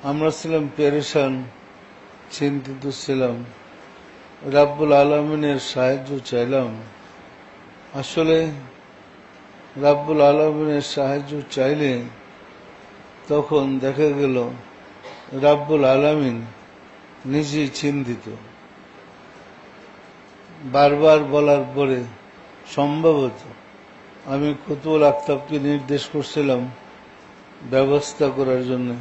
আমরা ছিলাম পেরেশান, চিন্তিত ছিলাম, রাব্বুল আলামিনের সাহায্য চাইলাম। আসলে রাব্বুল আলামিনের সাহায্য চাইলে তখন দেখা গেল রাব্বুল আলামিন নিজেই চিন্তিত। বারবার বলার পরে সম্ভবত আমি কুতুবুল আক্তাবকে নির্দেশ করছিলাম ব্যবস্থা করার জন্য।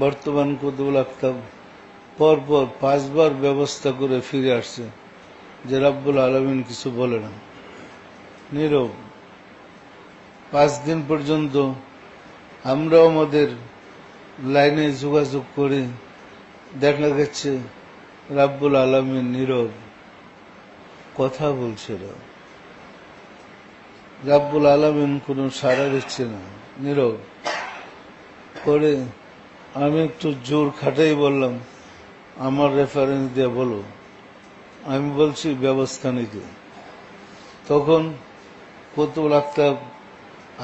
বর্তমান কুতুবুল আক্তাব পরপর 5 বার ব্যবস্থা করে ফিরে আসছে যে রাব্বুল আলামিন কিছু বলে না, নীরব। 5 দিন পর্যন্ত আমরাও আমাদের লাইনে যোগাযোগ করে দেখা গেছে রাব্বুল আলামিন নীরব, কথা বলছে না। রাব্বুল আলামিন কোনো সাড়া দিচ্ছে না, নীরব। পরে আমি একটু জোর খাটাই বললাম, আমার রেফারেন্স দিয়ে বলো। আমি বলছি ব্যবস্থা নিতে। তখন কুতুবুল আক্তাব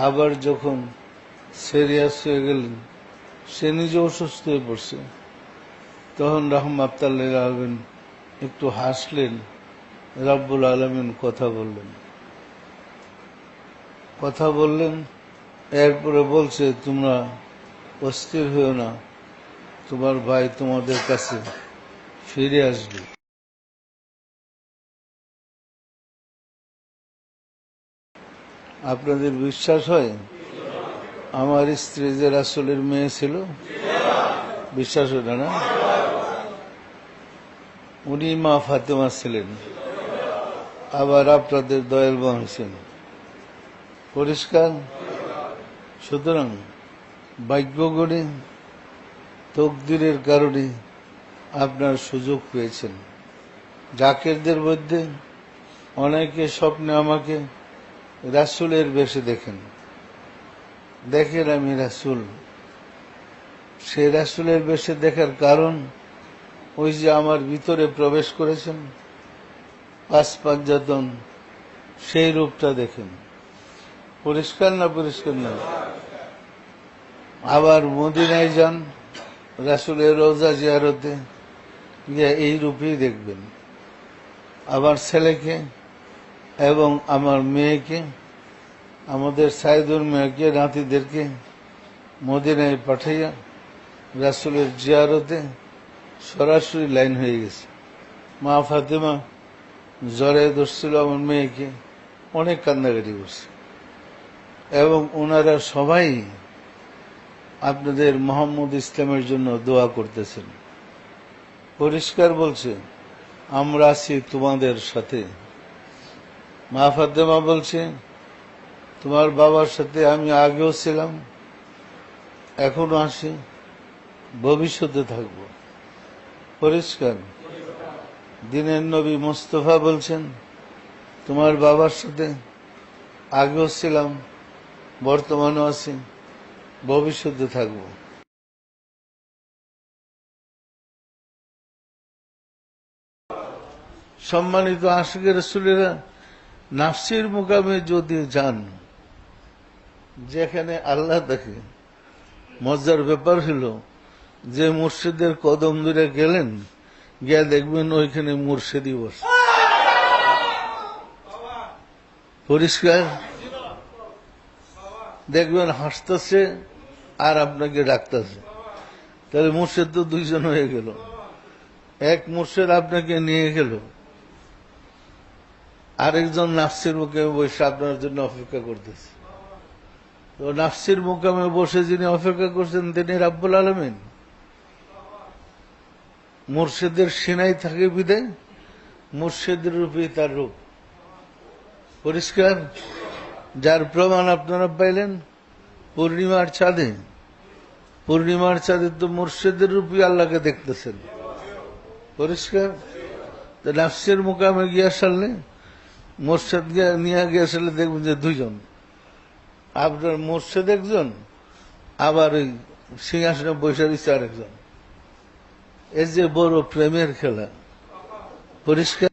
আবার যখন সিরিয়াস হয়ে গেলেন, সে নিজে অসুস্থ হয়ে পড়ছে, তখন রাহমাতুল্লিল আলামিন একটু হাসলেন, রাব্বুল আলামিন কথা বললেন। এরপরে বলছে, তোমরা অস্থির হয়েও না, তোমার ভাই তোমাদের কাছে ফিরে আসবে। আপনাদের বিশ্বাস হয়? আমার স্ত্রী যে রাসূলের মেয়ে ছিল, বিশ্বাস হয় না? উনি মা ফাতেমা ছিলেন, আবার আপনাদের দয়াল ছিলেন। পরিষ্কার? সুতরাং ভাগ্য গড়ে তকদিরের কারণে আপনার সুযোগ পেয়েছেন। জাকেরদের মধ্যে অনেকে স্বপ্নে আমাকে রাসূলের বেশে দেখেন আমি রাসূল। সে রাসূলের বেশে দেখার কারণ ওই যে আমার ভিতরে প্রবেশ করেছেন 5 পাঞ্জাতন, সেই রূপটা দেখেন। পরিষ্কার না? পরিষ্কার না? আবার মদিনায় যান, রাসূলের রওজা জিয়ারতে গিয়ে এই রূপেই দেখবেন। আমার ছেলেকে এবং আমার মেয়েকে, আমাদের সাইদুর মেয়েকে, নাতিদেরকে মদিনায় পাঠাইয়া রাসূলের জিয়ারতে সরাসরি লাইন হয়ে গেছে। মা ফাতেমা জ্বরে ধরছিল আমার মেয়েকে, অনেক কান্নাকাটি করছে, এবং ওনারা সবাই আপনাদের মোহাম্মদ ইসলামের জন্য দোয়া করতেছেন। পরিষ্কার বলছে, আমরা আছি তোমাদের সাথে। মা ফাতেমা বলছে, তোমার বাবার সাথে আমি আগেও ছিলাম, এখনো আছি, ভবিষ্যতে থাকব। পরিষ্কার? দিনের নবী মুস্তাফা বলছেন, তোমার বাবার সাথে আগেও ছিলাম, বর্তমানেও আছি, ভবিষ্যতে থাকব। সম্মানিত আশিকের রাসূলেরা নাফসির মুকামে যদি যান, যেখানে আল্লাহ দেখে, মজার ব্যাপার হল যে মুর্শিদের কদম ধরে গেলেন, গিয়া দেখবেন ওইখানে মুর্শিদই বসে। পরিষ্কার? দেখবেন হাসতেছে আর আপনাকে ডাকতেছে। তাহলে মুর্শিদ তো 2 জন হয়ে গেল। এক মুর্শিদ আপনাকে নিয়ে গেল, আরেকজন নাফসির মুকামে বসে আপনার জন্য অপেক্ষা করতেছে। তো নাফসির মুকামে বসে যিনি অপেক্ষা করছেন তিনি রাব্বুল আলামিন। মুর্শিদের সিনাই থাকে বিদায় মুর্শিদের রূপেই তার রূপ। পরিষ্কার? যার প্রমাণ আপনারা পাইলেন পূর্ণিমার চাঁদে। পূর্ণিমার চাঁদে তো মুর্শিদের রূপই আল্লাহকে দেখতেছেন। পরিষ্কার? তো নাফসির মুকামে গিয়া সারলে, মুর্শিদ নিয়ে গিয়ে আসলে দেখবেন যে 2 জন, আপনার মুর্শিদ একজন, আবার ওই সিংহাসনে বসে রয়েছে আরেকজন। এই যে বড় প্রেমের খেলা। পরিষ্কার?